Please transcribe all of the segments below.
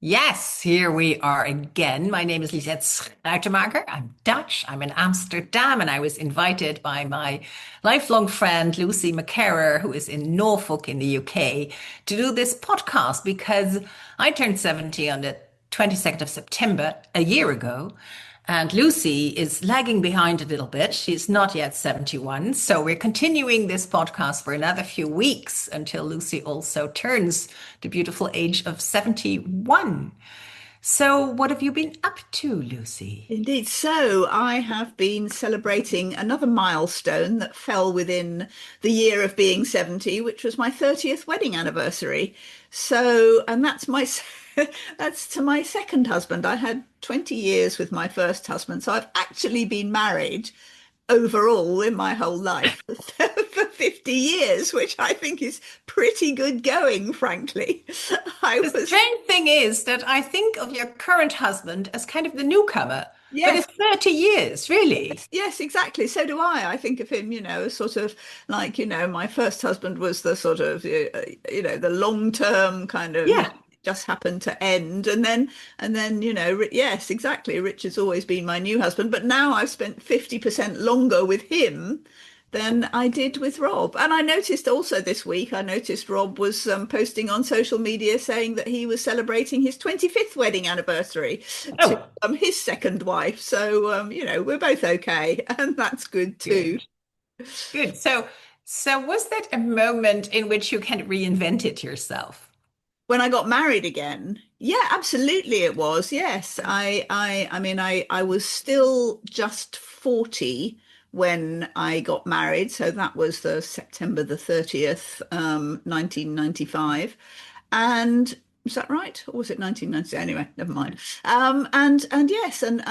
Yes, here we are again. My name is Lisette Schruitenmaker. I'm Dutch. I'm in Amsterdam, and I was invited by my lifelong friend Lucy McCarrer, who is in Norfolk in the UK, to do this podcast because I turned 70 on the 22nd of September a year ago. And Lucy is lagging behind a little bit. She's not yet 71. So we're continuing this podcast for another few weeks until Lucy also turns the beautiful age of 71. So, what have you been up to, Lucy? Indeed. So I have been celebrating another milestone that fell within the year of being 70, which was my 30th wedding anniversary. And that's to my second husband. I had 20 years with my first husband. So I've actually been married overall in my whole life for 50 years, which I think is pretty good going, frankly. I The was, strange thing is that I think of your current husband as kind of the newcomer, but yes. it's 30 years, really. Yes, exactly. So do I. I think of him, as sort of like, my first husband was the sort of, the long-term kind of, Yeah. just happened to end. And then, yes, exactly. Rich has always been my new husband, but now I've spent 50% longer with him than I did with Rob. And I noticed also this week, I noticed Rob was posting on social media saying that he was celebrating his 25th wedding anniversary to Oh, his second wife. So, we're both okay. And that's good too. good. Good. So was that a moment in which you kind of reinvented yourself? When I got married again, yeah, absolutely it was. Yes. I mean, I was still just 40 when I got married. So that was the September the 30th, 1995. And was that right? Or was it 1990? Anyway, never mind. And yes, and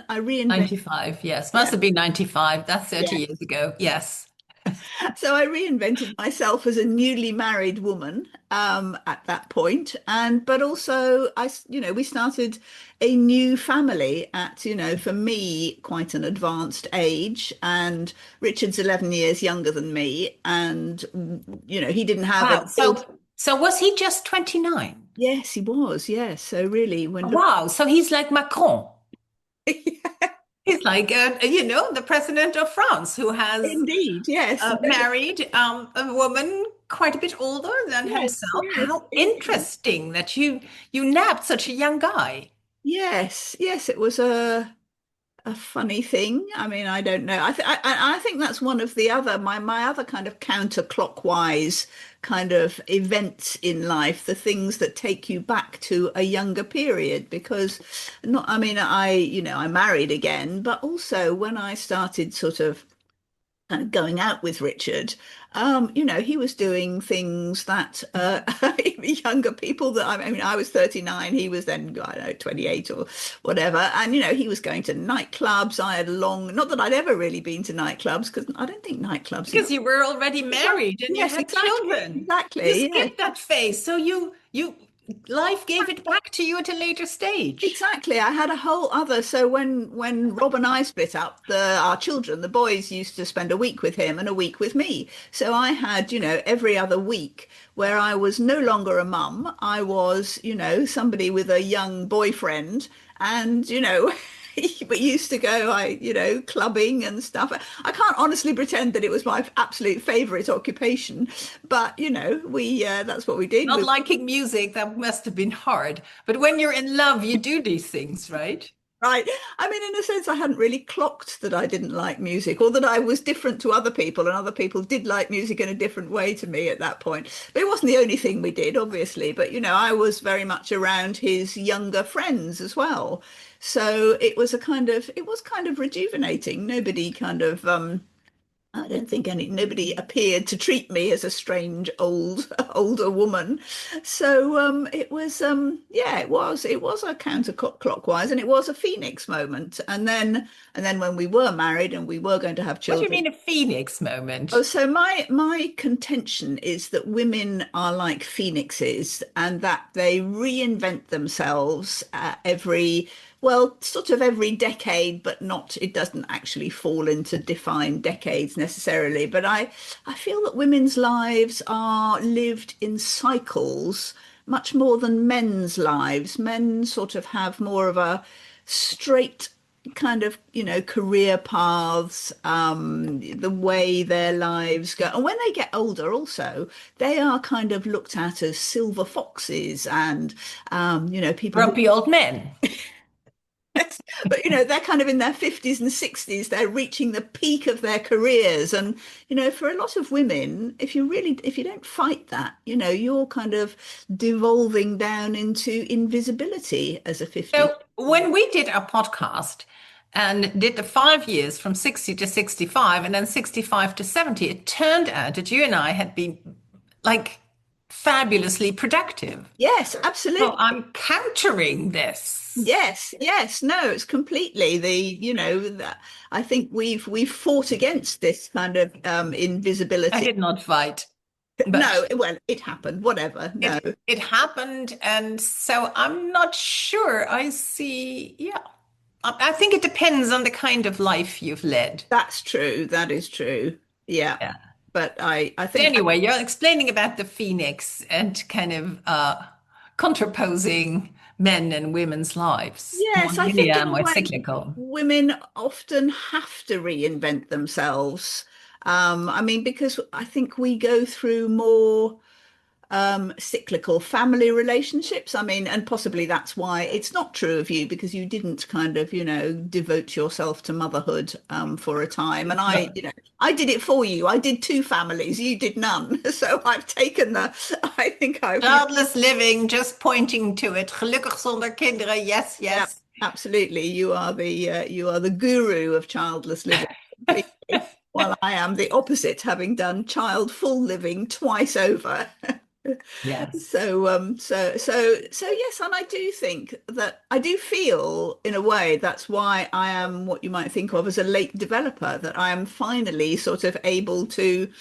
I reinvented. 95, yes. Must Yeah. have been 95. That's 30 Yeah. years ago. Yes. So I reinvented myself as a newly married woman at that point, and but also we started a new family at for me quite an advanced age, and Richard's 11 years younger than me, and he didn't have Wow. any children. So was he just 29? Yes, he was. Yes, so really, when look, Wow. So he's like Macron. He's like, the president of France who has indeed, yes, married a woman quite a bit older than yes, himself. yes, How indeed. interesting that you nabbed such a young guy. Yes, yes, it was a funny thing. I mean, I don't know. I think that's one of the other my other kind of counterclockwise kind of events in life, the things that take you back to a younger period. Because not, I mean, I married again, but also when I started sort of kind of going out with Richard, he was doing things that younger people that I mean, I was 39, he was then, I don't know, 28 or whatever. And, he was going to nightclubs. I had not that I'd ever really been to nightclubs, because I don't think nightclubs in. Because you were already married and you Yes, had exactly. children. You Exactly. Yes. skipped that phase. So you life gave it back to you at a later stage. Exactly. I had a whole other. So when Rob and I split up, our children, the boys used to spend a week with him and a week with me. So I had, every other week where I was no longer a mum. I was, somebody with a young boyfriend, and we used to go, clubbing and stuff. I can't honestly pretend that it was my absolute favorite occupation, but we that's what we did. Not liking music, that must have been hard. But when you're in love, you do these things, right? Right. I mean, in a sense, I hadn't really clocked that I didn't like music, or that I was different to other people, and other people did like music in a different way to me at that point. But it wasn't the only thing we did, obviously. But, I was very much around his younger friends as well. So it was kind of rejuvenating. Nobody kind of, I don't think nobody appeared to treat me as a strange older woman. So yeah, it was a counterclockwise, and it was a phoenix moment. And then when we were married and we were going to have What do you children. mean a phoenix Oh, moment? so my contention is that women are like phoenixes, and that they reinvent themselves sort of every decade, but not, it doesn't actually fall into defined decades necessarily. But I feel that women's lives are lived in cycles, much more than men's lives. Men sort of have more of a straight kind of, career paths, the way their lives go. And when they get older, also, they are kind of looked at as silver foxes and, people who, Grumpy old men. but, they're kind of in their 50s and 60s, they're reaching the peak of their careers. And, for a lot of women, if you don't fight that, you're kind of devolving down into invisibility as a 50. So when we did our podcast and did the 5 years from 60 to 65 and then 65 to 70, it turned out that you and I had been like fabulously productive. Yes, So absolutely. I'm countering this. Yes, yes, no, it's completely I think we've fought against this kind of I invisibility. did not fight, but No, well, it happened, whatever. No, it happened, and so I'm not sure. I see. Yeah, I think it depends on the kind of life you've led. that's true. That is true. Yeah. Yeah. But I But think anyway, you're explaining about the phoenix and kind of contraposing men and women's lives, more yes, I think linear, in a more way cyclical. women often have to reinvent themselves. I mean, because I think we go through more cyclical family relationships. I mean, and possibly that's why it's not true of you because you didn't kind of, devote yourself to motherhood for a time. And No. I did it for you. I did two families, you did none. So I've taken I think I've, Childless living, just pointing to it. Gelukkig zonder kinderen. Yes, yeah, yes. absolutely. You are the guru of childless living. Completely. While I am the opposite, having done child full living twice over. Yes. So yes, and I do think that I do feel in a way that's why I am what you might think of as a late developer, that I am finally sort of able to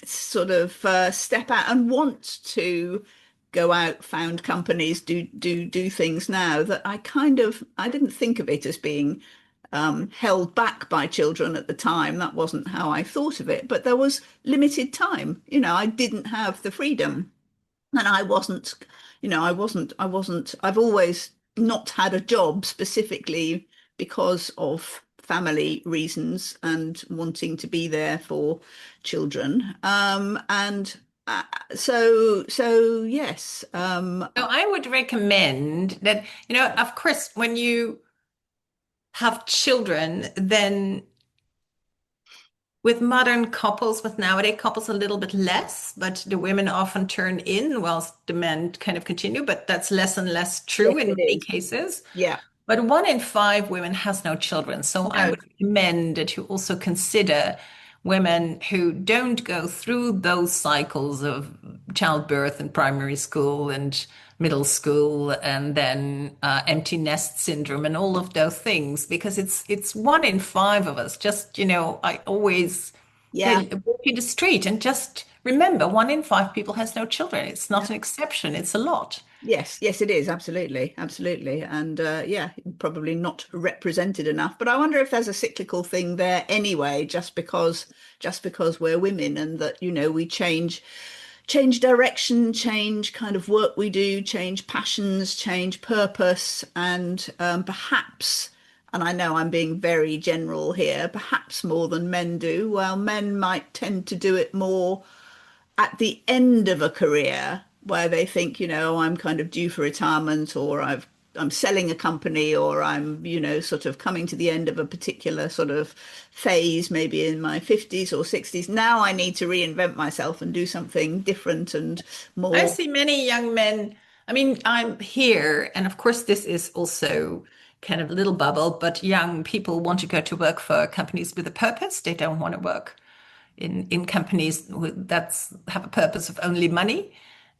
sort of step out and want to go out, found companies, do things now that I didn't think of it as being held back by children at the time. That wasn't how I thought of it, but there was limited time. I didn't have the freedom and I've always not had a job specifically because of family reasons and wanting to be there for children. And so yes, So I would recommend that, of course, when you have children, then with modern couples, with nowadays couples, a little bit less, but the women often turn in whilst the men kind of continue, but that's less and less yes, true in it many is. cases. Yeah, But 1 in 5 women has no children. So I no, would recommend that you also consider women who don't go through those cycles of childbirth and primary school and middle school and then empty nest syndrome and all of those things, because it's 1 in 5 of us. Just, I always yeah. say, walk in the street and just remember 1 in 5 people has no children. It's Yeah. not an exception. It's a lot. Yes, yes, it is. Absolutely. Absolutely. And yeah, probably not represented enough. But I wonder if there's a cyclical thing there anyway, just because we're women and that, we change direction, change kind of work we do, change passions, change purpose, and perhaps, and I know I'm being very general here, perhaps more than men do. Well, men might tend to do it more at the end of a career where they think, I'm kind of due for retirement or I'm selling a company or I'm, sort of coming to the end of a particular sort of phase, maybe in my 50s or 60s. Now I need to reinvent myself and do something different and I more. see many young men. I mean, I'm here, and of course, this is also kind of a little bubble, but young people want to go to work for companies with a purpose. They don't want to work in companies that have a purpose of only money.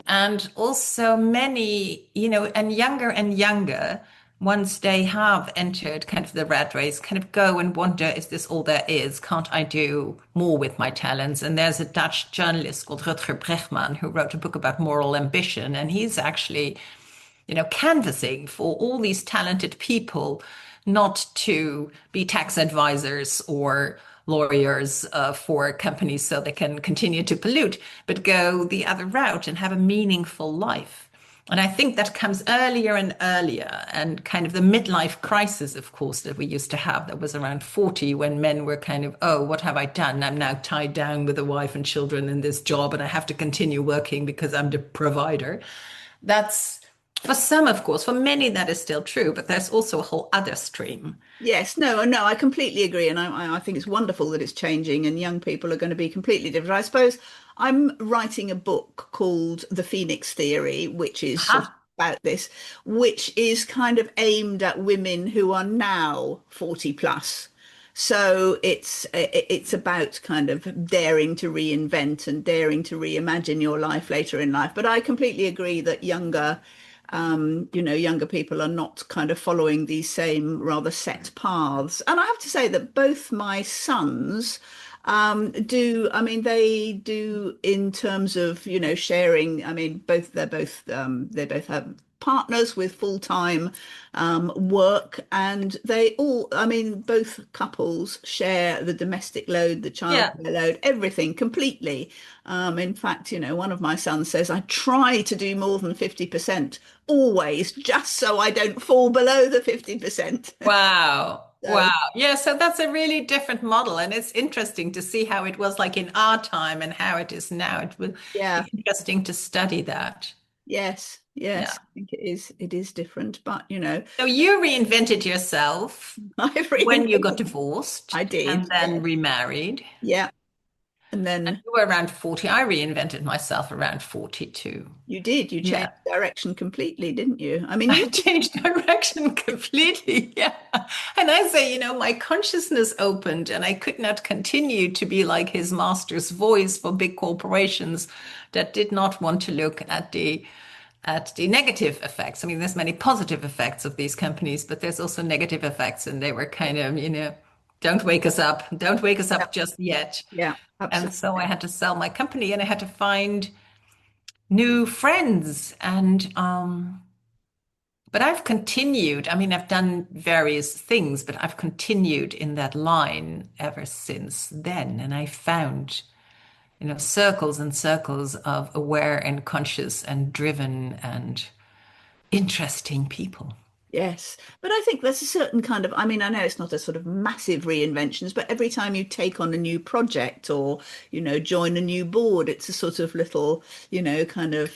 And also many, and younger, once they have entered kind of the rat race, kind of go and wonder, is this all there is? Can't I do more with my talents? And there's a Dutch journalist called Rutger Bregman who wrote a book about moral ambition. And he's actually, canvassing for all these talented people not to be tax advisors or lawyers for companies so they can continue to pollute, but go the other route and have a meaningful life. And I think that comes earlier and earlier. And kind of the midlife crisis, of course, that we used to have, that was around 40, when men were kind of, oh, what have I done? I'm now tied down with a wife and children in this job, and I have to continue working because I'm the provider. That's for some, of course, for many, that is still true, but there's also a whole other stream. Yes, no, no, I completely agree, and I think it's wonderful that it's changing, and young people are going to be completely different. I suppose I'm writing a book called The Phoenix Theory, which is sort of Aha. about this, which is kind of aimed at women who are now 40 plus. So it's about kind of daring to reinvent and daring to reimagine your life later in life. But I completely agree that younger people are not kind of following these same rather set paths. And I have to say that both my sons I mean, they do in terms of, sharing. I mean, they both have partners with full-time work, and they all, I mean, both couples share the domestic load, the Yeah. childcare load, everything completely. In fact, one of my sons says, I try to do more than 50% always, just so I don't fall below the 50%. Wow. So, Wow. Yeah, so that's a really different model. And it's interesting to see how it was like in our time and how it is now. It will yeah, be interesting to study that. yes, Yeah. yes, I think it is different, but So you reinvented yourself I've when you reinvented. got divorced I did, and then yeah, remarried. yeah, and And then you were around 40. I reinvented myself around 42. you changed Yeah. direction completely, didn't you? I mean, I changed direction completely. Yeah. And I say, my consciousness opened and I could not continue to be like his master's voice for big corporations that did not want to look at the negative effects. I mean, there's many positive effects of these companies, but there's also negative effects. And they were kind of, don't wake us up. Don't wake us yeah, up just yet. yeah, And so I absolutely. had to sell my company and I had to find new friends. But I've continued. I mean, I've done various things, but I've continued in that line ever since then. And I found, circles and circles of aware and conscious and driven and interesting people. Yes, but I think there's a certain kind of, I mean, I know it's not a sort of massive reinventions, but every time you take on a new project or, join a new board, it's a sort of little, kind of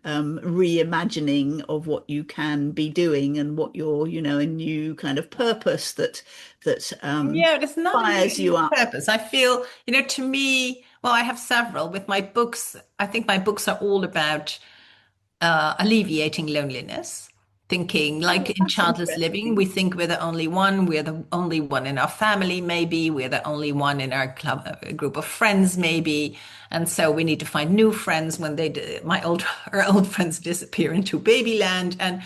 reimagining of what you can be doing and what your, a new kind of purpose that Yeah, it's not a fires you new up. purpose. I feel, to me, well, I have several with my books. I think my books are all about alleviating loneliness, thinking like Oh, in that's childless living, interesting. we think we're the only one in our family, maybe, we're the only one in our club, group of friends, maybe. And so we need to find new friends when our old friends disappear into babyland.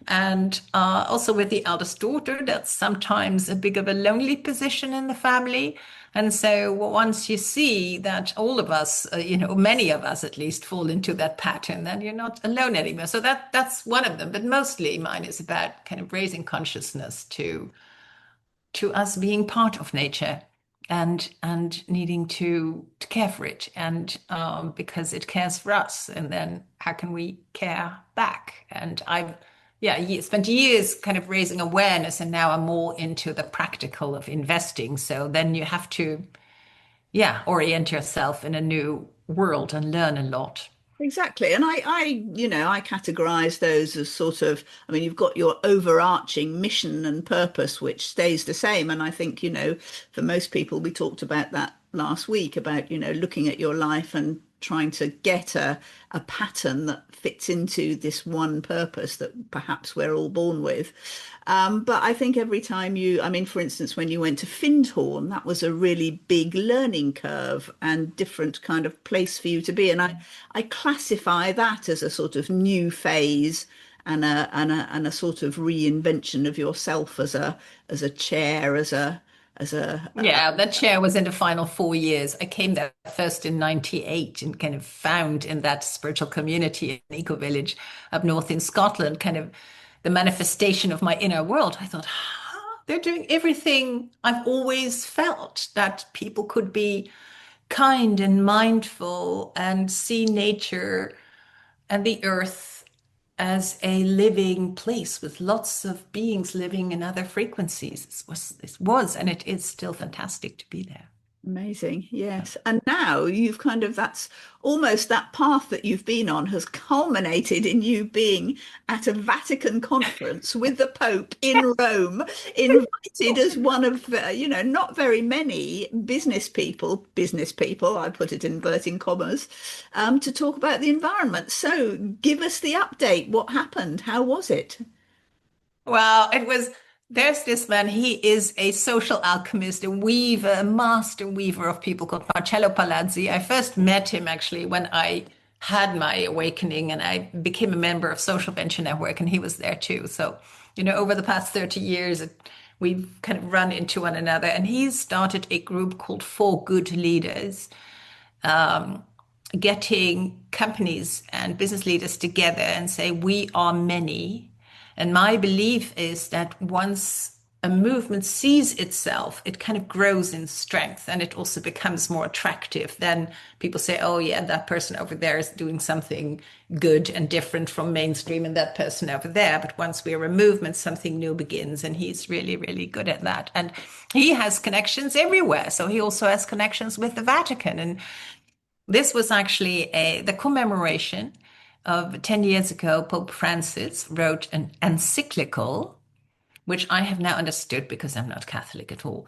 And also with the eldest daughter, that's sometimes a bit of a lonely position in the family. And so once you see that all of us, many of us at least fall into that pattern, then you're not alone anymore. So that's one of them. But mostly mine is about kind of raising consciousness to us being part of nature and needing to care for it and because it cares for us and then how can we care back and I've spent years kind of raising awareness and now I'm more into the practical of investing so then you have to orient yourself in a new world and learn a lot. Exactly. And I categorize those as sort of, I mean, you've got your overarching mission and purpose, which stays the same. And I think, for most people, we talked about that last week about, looking at your life and trying to get a pattern that fits into this one purpose that perhaps we're all born with. But I think every time I mean, for instance, when you went to Findhorn, that was a really big learning curve and different kind of place for you to be. And I classify that as a sort of new phase and a sort of reinvention of yourself as a chair, as a Yeah, that chair was in the final 4 years. I came there first in 98 and kind of found in that spiritual community in Eco Village up north in Scotland, kind of the manifestation of my inner world. I thought, they're doing everything I've always felt that people could be kind and mindful and see nature and the earth as a living place with lots of beings living in other frequencies. And it is still fantastic to be there. Amazing. Yes. And now you've kind of, that's almost that path that you've been on has culminated in you being at a Vatican conference with the Pope in Rome, invited as one of, not very many business people, I put it in inverting commas, to talk about the environment. So give us the update. What happened? How was it? Well, there's this man, he is a social alchemist, a weaver, a master weaver of people called Marcello Palazzi. I first met him actually when I had my awakening and I became a member of Social Venture Network, and he was there too. So, over the past 30 years, we've kind of run into one another, and he's started a group called For Good Leaders, getting companies and business leaders together and say, we are many. And my belief is that once a movement sees itself, it kind of grows in strength and it also becomes more attractive. Then people say, oh, yeah, that person over there is doing something good and different from mainstream, and that person over there. But once we're a movement, something new begins. And he's really, really good at that. And he has connections everywhere. So he also has connections with the Vatican. And this was actually the commemoration of 10 years ago. Pope Francis wrote an encyclical, which I have now understood because I'm not Catholic at all,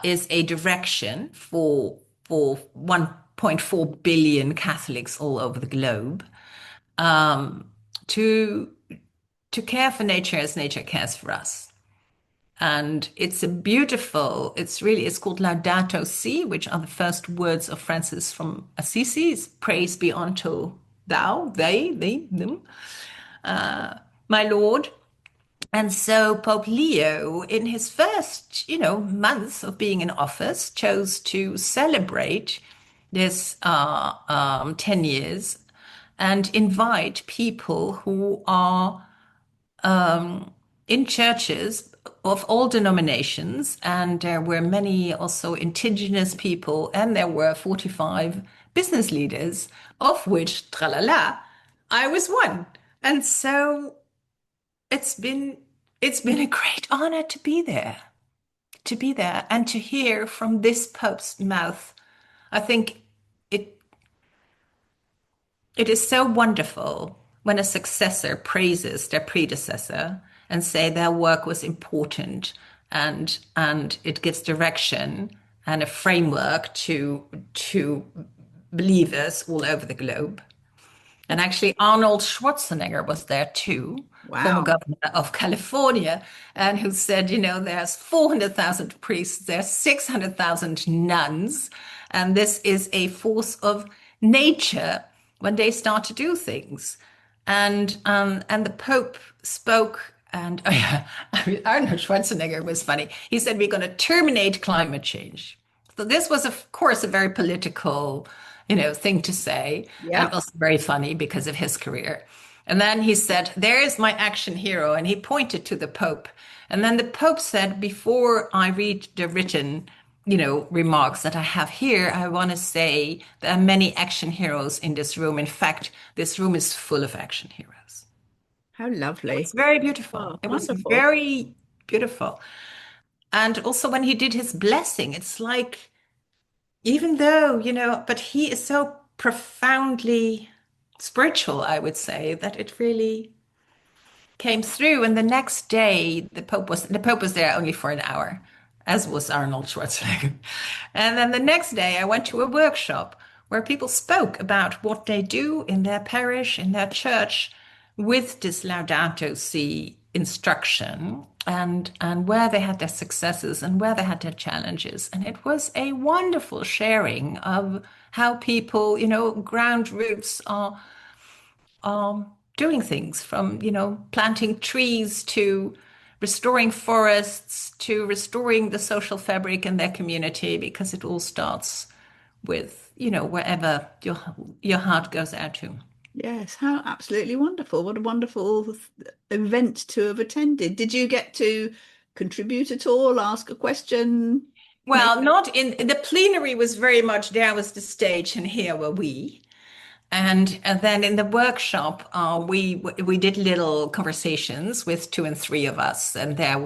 is a direction for 1.4 billion Catholics all over the globe, to care for nature as nature cares for us. And it's it's called Laudato Si, which are the first words of Francis from Assisi. It's praise be unto thou, they, them, my Lord. And so Pope Leo, in his first, months of being in office, chose to celebrate this 10 years and invite people who are in churches of all denominations. And there were many also indigenous people, and there were 45 business leaders, of which, tralala, I was one. And so it's been a great honor to be there and to hear from this Pope's mouth. I think it it is so wonderful when a successor praises their predecessor and say their work was important, and it gives direction and a framework to believers all over the globe. And actually, Arnold Schwarzenegger was there too, former Wow. governor of California, and who said, there's 400,000 priests, there's 600,000 nuns, and this is a force of nature when they start to do things. And the Pope spoke, and Arnold Schwarzenegger was funny. He said, we're going to terminate climate change. So this was, of course, a very political, thing to say, and Yeah. also very funny because of his career. And then he said, there is my action hero. And he pointed to the Pope. And then the Pope said, before I read the written, remarks that I have here, I want to say there are many action heroes in this room. In fact, this room is full of action heroes. How It was lovely. very beautiful. Oh, It was wonderful. very beautiful. And also when he did his blessing, it's like, even though, but he is so profoundly spiritual, I would say, that it really came through. And the next day, the Pope was there only for an hour, as was Arnold Schwarzenegger. And then the next day, I went to a workshop where people spoke about what they do in their parish, in their church, with this Laudato Si instruction, and where they had their successes and where they had their challenges. And it was a wonderful sharing of how people, ground roots are doing things, from, planting trees to restoring forests to restoring the social fabric in their community, because it all starts with, wherever your heart goes out to. Yes, how absolutely wonderful. What a wonderful event to have attended. Did you get to contribute at all, ask a question? Make Well, not in the plenary was very much there was the stage and here were we. And then in the workshop, we did little conversations with two and three of us, and there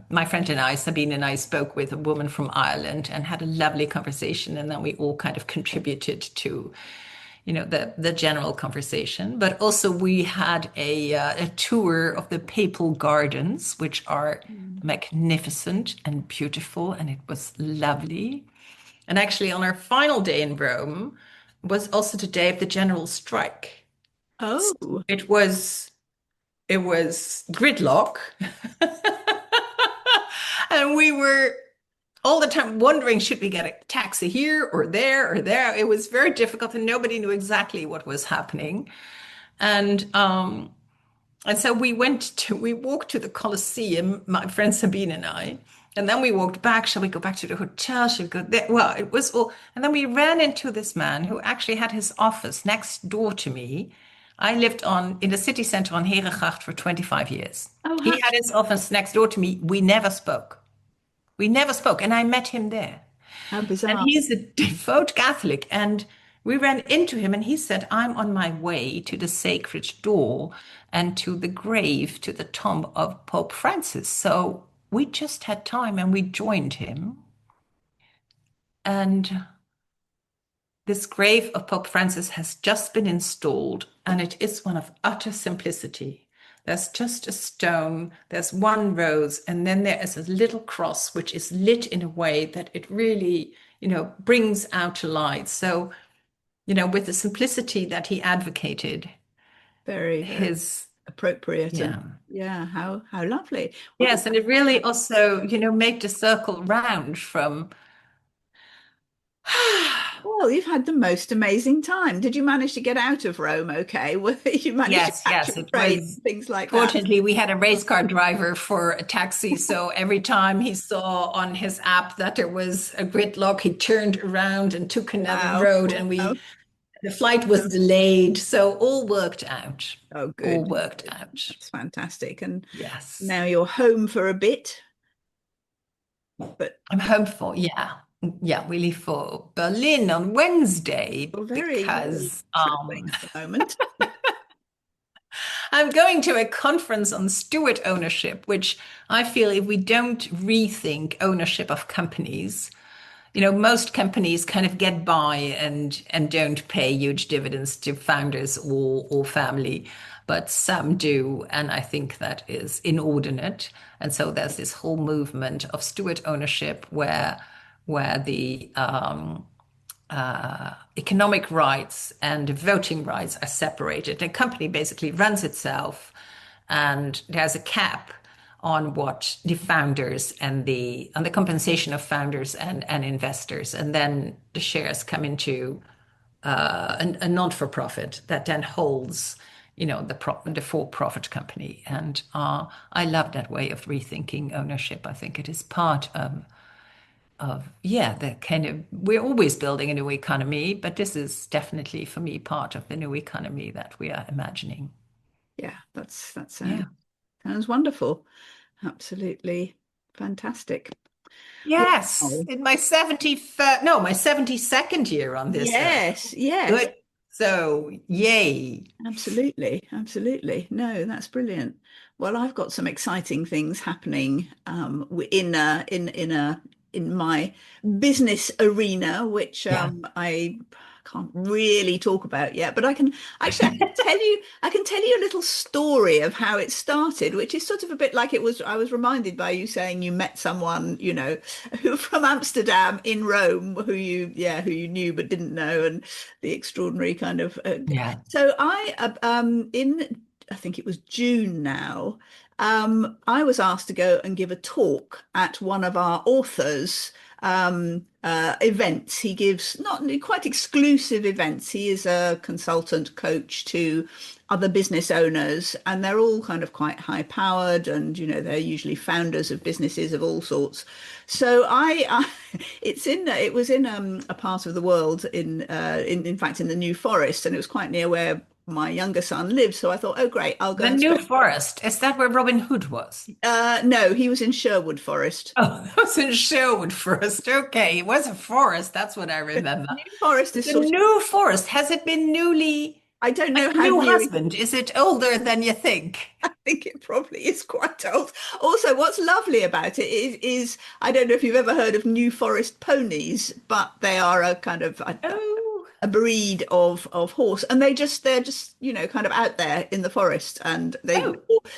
my friend and I, Sabine and I, spoke with a woman from Ireland and had a lovely conversation, and then we all kind of contributed to, the general conversation. But also we had a tour of the papal gardens, which are Mm. magnificent and beautiful, and it was lovely. And actually, on our final day in Rome was also the day of the general strike. Oh, It was gridlock, and we were all the time wondering, should we get a taxi here or there or there? It was very difficult, and nobody knew exactly what was happening. And so we walked to the Colosseum, my friend Sabine and I, and then we walked back. Shall we go back to the hotel? Shall we go there? Well, it was all, and then we ran into this man who actually had his office next door to me. I lived in the city center on Herengracht for 25 years. oh, He had his office next door to me. We never spoke. We never spoke, and I met him there. how And bizarre. he's a devout Catholic. And we ran into him, and he said, I'm on my way to the sacred door and to the grave, to the tomb of Pope Francis. So we just had time and we joined him. And this grave of Pope Francis has just been installed, and it is one of utter simplicity. There's just a stone, there's one rose, and then there is a little cross which is lit in a way that it really, brings out to light. So, with the simplicity that he advocated, Very, very his, appropriate. And yeah. yeah, how lovely. Well, Yes, and it really also, made the circle round from, well, you've had the most amazing time. Did you manage to get out of Rome okay? You managed to yes, catch a yes, it train, was. things like that? Fortunately, we had a race car driver for a taxi. So every time he saw on his app that there was a gridlock, he turned around and took another Wow. road, and Wow. the flight was delayed. So all worked out. Oh, All good. worked Good. out. That's fantastic. And Yes. now you're home for a bit, but I'm hopeful. Yeah. Yeah, we leave for Berlin on Wednesday you're very, very because traveling at the moment. I'm going to a conference on steward ownership, which I feel if we don't rethink ownership of companies, most companies kind of get by and don't pay huge dividends to founders or family, but some do, and I think that is inordinate. And so there's this whole movement of steward ownership where the economic rights and voting rights are separated. The company basically runs itself, and there's a cap on what the founders and the compensation of founders and investors, and then the shares come into a non-for-profit that then holds, the for-profit company. And I love that way of rethinking ownership. I think it is part of yeah, the kind of, we're always building a new economy, but this is definitely for me part of the new economy that we are imagining. Yeah, that Yeah. sounds wonderful. Absolutely fantastic. Yes, Wow. in my 71st, no, my 72nd year on this earth. Yes, yes. Good. So, yay. Absolutely, absolutely. No, that's brilliant. Well, I've got some exciting things happening in my business arena, which Yeah. I can't really talk about yet, but I can tell you a little story of how it started, which is sort of a bit like it was. I was reminded by you saying you met someone, who from Amsterdam in Rome, who you knew but didn't know, and the extraordinary kind of. Yeah. So I think it was June now. I was asked to go and give a talk at one of our authors' events. He gives not quite exclusive events. He is a consultant coach to other business owners, and they're all kind of quite high powered, and they're usually founders of businesses of all sorts. So it was in a part of the world in fact in the New Forest, and it was quite near where my younger son lives. So I thought, oh, great, I'll go The and New spend. Forest. Is that where Robin Hood was? No, he was in Sherwood Forest. Oh, that was in Sherwood Forest. Okay, it was a forest. That's what I remember. New Forest is The sort of, New Forest, has it been newly, I don't like know a how new new. husband? Is it older than you think? I think it probably is quite old. Also, what's lovely about it is I don't know if you've ever heard of New Forest ponies, but they are a kind of Oh, a breed of horse, and they're just kind of out there in the forest, and oh,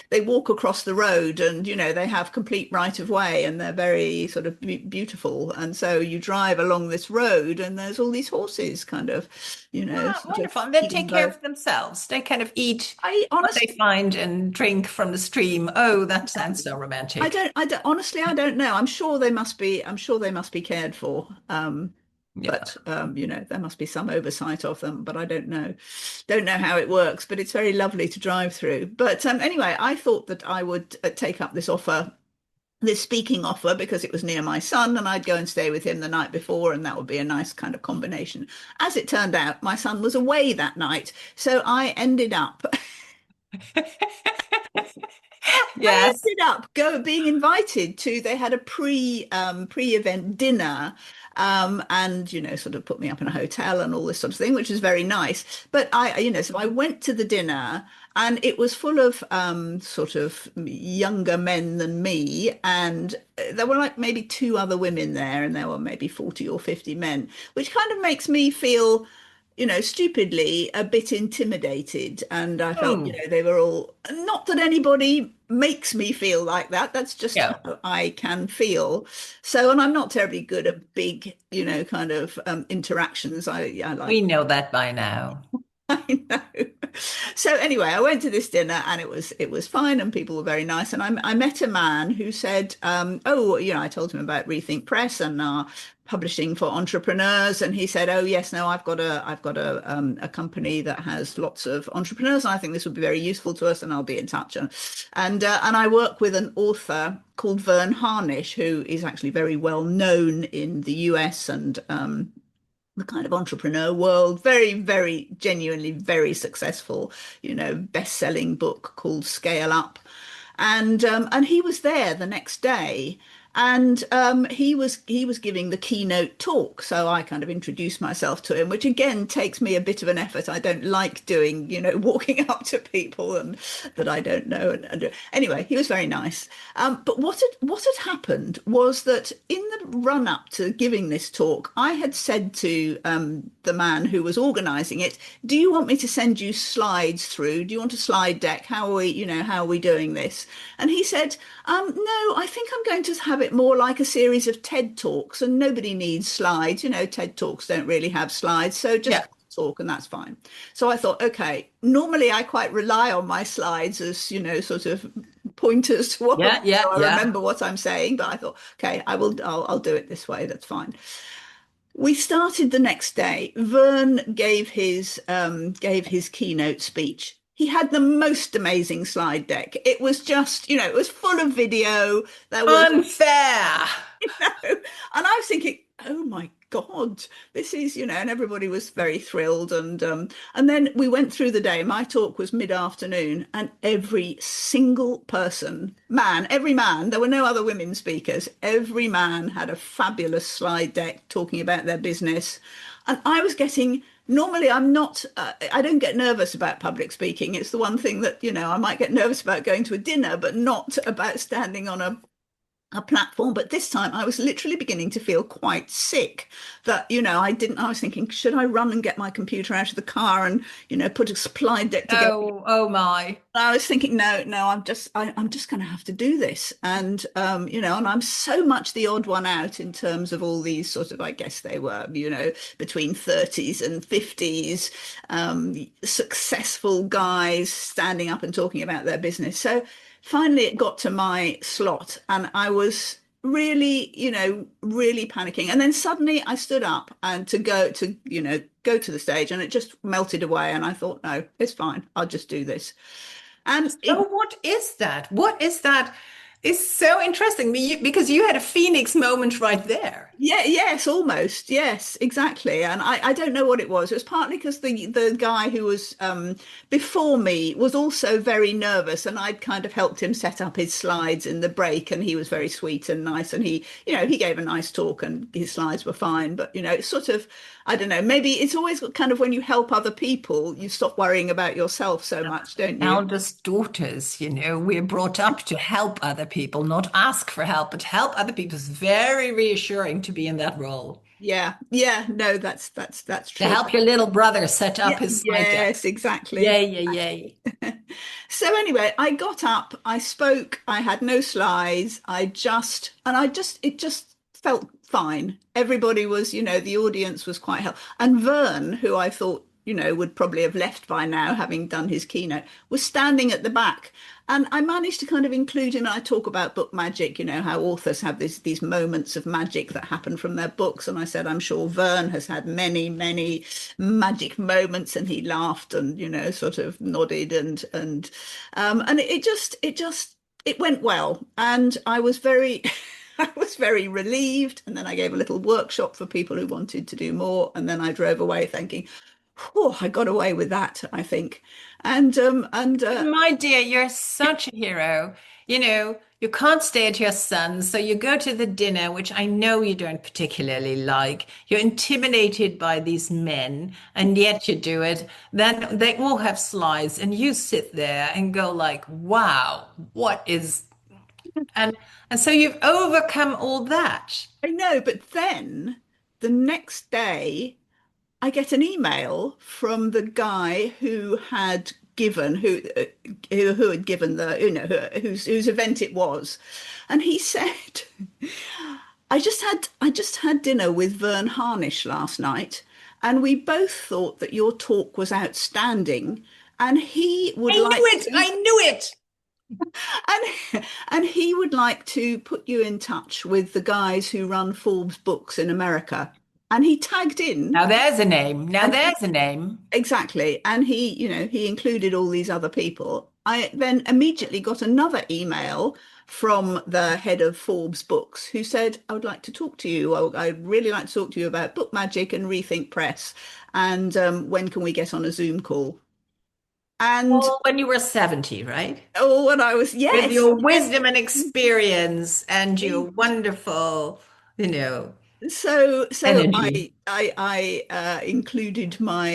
they walk across the road, and they have complete right of way, and they're very sort of beautiful, and so you drive along this road, and there's all these horses kind of ah, sort of wonderful. And they eating take care both. of themselves. They kind of eat I what honestly they find and drink from the stream. Oh, that sounds so romantic. I don't honestly I don't know. I'm sure they must be cared for. Yeah. But there must be some oversight of them, but I don't know how it works, but it's very lovely to drive through. But anyway, I thought that I would take up this speaking offer, because it was near my son, and I'd go and stay with him the night before, and that would be a nice kind of combination. As it turned out, my son was away that night, so I ended up I Yes. ended up being invited to, they had a pre-event dinner, and sort of put me up in a hotel and all this sort of thing, which was very nice. But so I went to the dinner, and it was full of sort of younger men than me, and there were like maybe two other women there, and there were maybe 40 or 50 men, which kind of makes me feel stupidly a bit intimidated. And I felt, Oh, they were all, not that anybody makes me feel like that. That's just yeah. how I can feel. So, and I'm not terribly good at big, kind of interactions. I like We know that by now. I know. So anyway, I went to this dinner, and it was fine, and people were very nice. And I met a man who said, "Oh, I told him about Rethink Press and publishing for entrepreneurs." And he said, "Oh yes, no, I've got a company that has lots of entrepreneurs, and I think this would be very useful to us, and I'll be in touch." And I work with an author called Vern Harnish, who is actually very well known in the US and the kind of entrepreneur world, very, very genuinely very successful, best-selling book called Scale Up. And he was there the next day, and he was giving the keynote talk. So I kind of introduced myself to him, which again takes me a bit of an effort. I don't like doing, walking up to people and that I don't know. And anyway, he was very nice. But what had happened was that in the run up to giving this talk, I had said to the man who was organizing it, "Do you want me to send you slides through? Do you want a slide deck? How are we doing this?" And he said, "No, I think I'm going to have it more like a series of TED Talks, and nobody needs slides. TED Talks don't really have slides, so just Yeah. talk, and that's fine." So I thought, okay, normally I quite rely on my slides as, sort of pointers to what Yeah, yeah, so I yeah. remember what I'm saying, but I thought, okay, I'll do it this way. That's fine. We started the next day. Vern gave his keynote speech. He had the most amazing slide deck. It was just, it was full of video. There was, Unfair. and I was thinking, oh my God, this is, and everybody was very thrilled. And then we went through the day. My talk was mid-afternoon, and every single every man, there were no other women speakers. Every man had a fabulous slide deck talking about their business. And I was getting, normally I'm not, I don't get nervous about public speaking. It's the one thing that, I might get nervous about going to a dinner, but not about standing on a platform. But this time I was literally beginning to feel quite sick that, I was thinking, should I run and get my computer out of the car and, put a slide deck together? Oh, oh my. I was thinking, no, I'm just going to have to do this. And, and I'm so much the odd one out in terms of all these sort of, I guess they were, between 30s and 50s, successful guys standing up and talking about their business. So finally it got to my slot, and I was really, really panicking. And then suddenly I stood up and to go to the stage, and it just melted away. And I thought, no, it's fine. I'll just do this. And So what is that? What is that? It's so interesting because you had a phoenix moment right there. Yeah, yes, almost. Yes, exactly. And I don't know what it was. It was partly because the guy who was before me was also very nervous, and I'd kind of helped him set up his slides in the break, and he was very sweet and nice, and he gave a nice talk, and his slides were fine. But it's sort of, I don't know, maybe it's always kind of when you help other people, you stop worrying about yourself so much, don't you? Eldest daughters, we're brought up to help other people, not ask for help, but help other people. It's very reassuring to be in that role. Yeah, yeah, no, that's To true. help your little brother set up Yeah, his slide deck. yes, exactly. Yay, yay, yay. So anyway, I got up, I spoke, I had no slides. It just felt fine. Everybody was, the audience was quite helpful. And Vern, who I thought, would probably have left by now, having done his keynote, was standing at the back. And I managed to kind of include him. I talk about book magic, how authors have these moments of magic that happen from their books. And I said, I'm sure Vern has had many, many magic moments. And he laughed and, sort of nodded and it went well. And I was very, I was very relieved. And then I gave a little workshop for people who wanted to do more. And then I drove away thinking, oh, I got away with that, I think. And My dear, you're such a hero. You can't stay at your son's, so you go to the dinner, which I know you don't particularly like. You're intimidated by these men, and yet you do it. Then they all have slides, and you sit there and go like, "Wow, what is?" And and so you've overcome all that. I know, but then the next day I get an email from the guy who had given who had given the whose event it was, and he said, I just had dinner with Vern Harnish last night, and we both thought that your talk was outstanding, and he would I knew like it. to I knew it. and he would like to put you in touch with the guys who run Forbes Books in America. And he tagged in Now there's a name. Now and there's a name. exactly. And he included all these other people. I then immediately got another email from the head of Forbes Books who said, I would like to talk to you. I'd really like to talk to you about book magic and Rethink Press. And when can we get on a Zoom call? And Well, when you were 70, right? oh, when I was, With yes, your yes. wisdom and experience and your wonderful, you know, So energy. I included my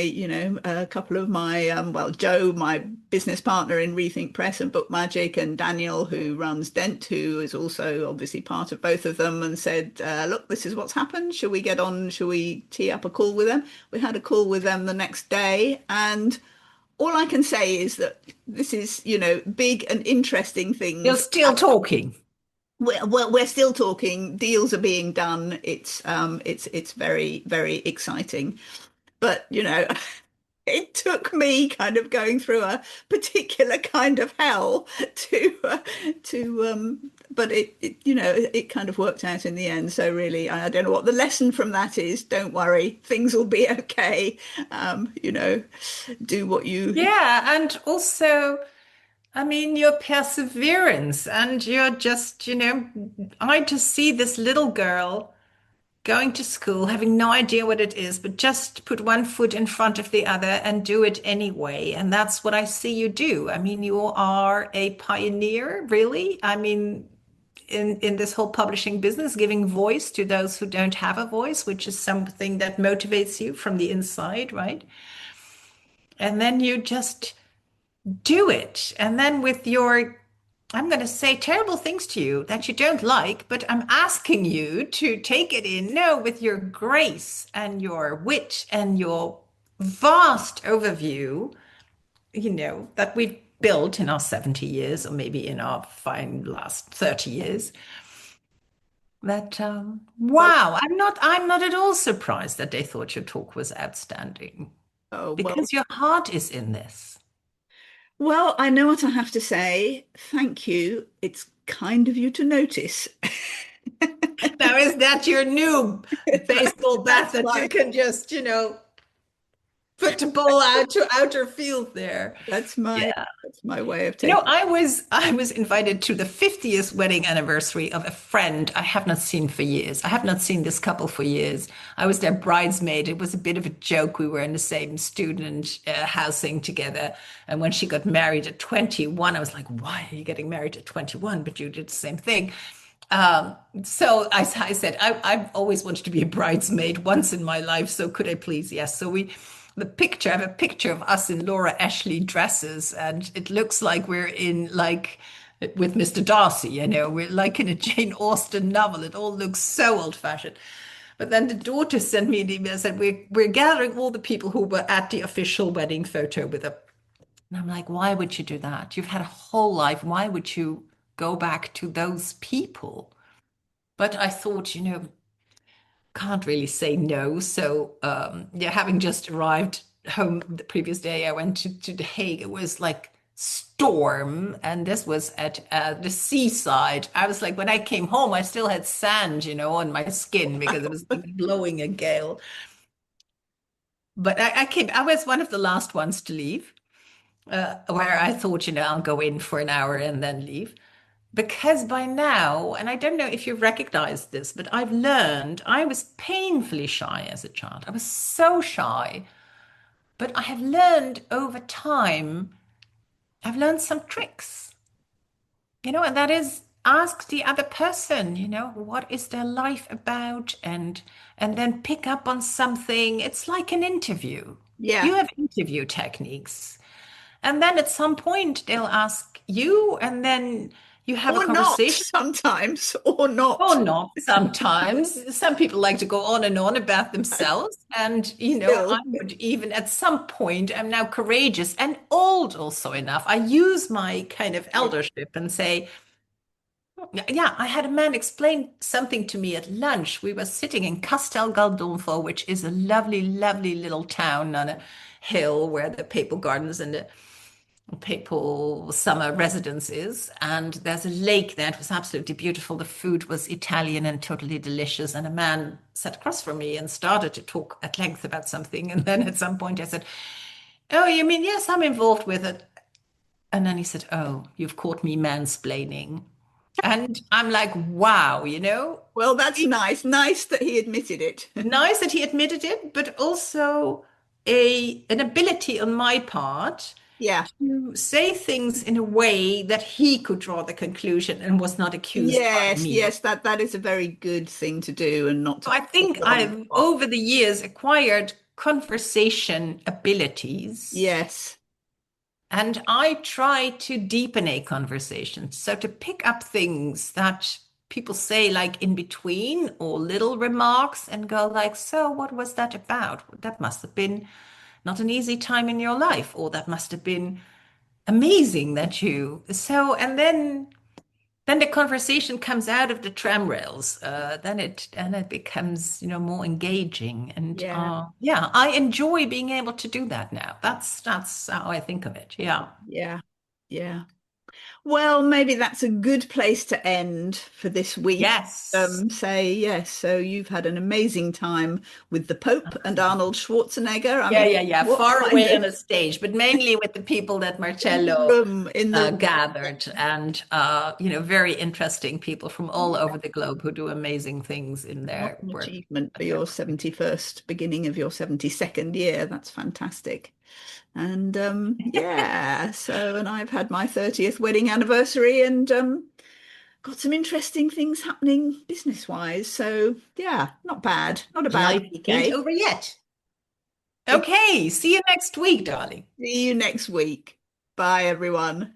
a couple of my well, Joe, my business partner in Rethink Press and Book Magic, and Daniel, who runs Dent, who is also obviously part of both of them, and said, look, this is what's happened, shall we get on, shall we tee up a call with them? We had a call with them the next day, and all I can say is that this is big and interesting You're things. still talking. We're still talking. Deals are being done. It's very, very exciting. But it took me kind of going through a particular kind of hell but it kind of worked out in the end. So really, I don't know what the lesson from that is. Don't worry, things will be okay. Do what you. Yeah, and also, I mean, your perseverance and you're just, I just see this little girl going to school, having no idea what it is, but just put one foot in front of the other and do it anyway. And that's what I see you do. I mean, you are a pioneer, really. I mean, in this whole publishing business, giving voice to those who don't have a voice, which is something that motivates you from the inside, right? And then you just do it. And then with your, I'm going to say terrible things to you that you don't like, but I'm asking you to take it in. No, with your grace and your wit and your vast overview, that we've built in our 70 years, or maybe in our fine last 30 years. That Well, wow, I'm not at all surprised that they thought your talk was outstanding oh, well. because your heart is in this. Well, I know what I have to say. Thank you. It's kind of you to notice. Now, is that your new baseball bat That's that you my can just, football out to outer field there. That's my Yeah. that's my way of You know, taking. I was invited to the 50th wedding anniversary of a friend I have not seen for years. I have not seen this couple for years. I was their bridesmaid. It was a bit of a joke. We were in the same student housing together. And when she got married at 21, I was like, why are you getting married at 21? But you did the same thing. So I said, I've always wanted to be a bridesmaid once in my life. So could I please? Yes. I have a picture of us in Laura Ashley dresses, and it looks like we're in like with Mr. Darcy, we're like in a Jane Austen novel. It all looks so old-fashioned. But then the daughter sent me an email and said, we're gathering all the people who were at the official wedding photo with her. And I'm like, why would you do that? You've had a whole life. Why would you go back to those people? But I thought, can't really say no. So, yeah, having just arrived home the previous day, I went to The Hague. It was like storm, and this was at the seaside. I was like, when I came home, I still had sand, on my skin because it was like blowing a gale. But I was one of the last ones to leave, where I thought, I'll go in for an hour and then leave. Because by now, and I don't know if you recognize this, but I've learned I was painfully shy as a child. I was so shy. But I have learned over time, I've learned some tricks, and that is ask the other person, what is their life about, and then pick up on something. It's like an interview. Yeah. You have interview techniques. And then at some point they'll ask you, and then you have a Or not conversation. sometimes, or not. Or not sometimes. Some people like to go on and on about themselves. And, I Still, would even at some point, I'm now courageous and old also enough. I use my kind of yeah. eldership and say, yeah, I had a man explain something to me at lunch. We were sitting in Castel Gandolfo, which is a lovely, lovely little town on a hill where the papal gardens and the papal summer residence is. And there's a lake there. It was absolutely beautiful. The food was Italian and totally delicious. And a man sat across from me and started to talk at length about something. And then at some point I said, oh, you mean, yes, I'm involved with it. And then he said, oh, you've caught me mansplaining. And I'm like, wow, Well, that's nice. Nice that he admitted it. nice that he admitted it, but also an ability on my part Yeah. to say things in a way that he could draw the conclusion and was not accused by Yes, me. yes, that is a very good thing to do and not to So I put think it on the I've spot. over the years acquired conversation abilities, Yes. and I try to deepen a conversation. So to pick up things that people say like in between or little remarks and go like, so what was that about? That must have been not an easy time in your life, or that must have been amazing that you so and then the conversation comes out of the tram rails. Then it becomes more engaging, and Yeah. yeah, I enjoy being able to do that now. That's how I think of it. Yeah. Yeah. Yeah. Well, maybe that's a good place to end for this week. Yes. Say yes. So you've had an amazing time with the Pope and Arnold Schwarzenegger. I Yeah, mean, yeah, yeah. what Far kind away of on a stage, but mainly with the people that in the Marcello room, in the gathered, and very interesting people from all over the globe who do amazing things in what their an work. achievement for your 71st, beginning of your 72nd year. That's fantastic. And yeah, so and I've had my 30th wedding anniversary and got some interesting things happening business-wise. So yeah, not bad. Not a bad Life week, ain't eh? over yet. Okay, see you next week, darling. See you next week. Bye, everyone.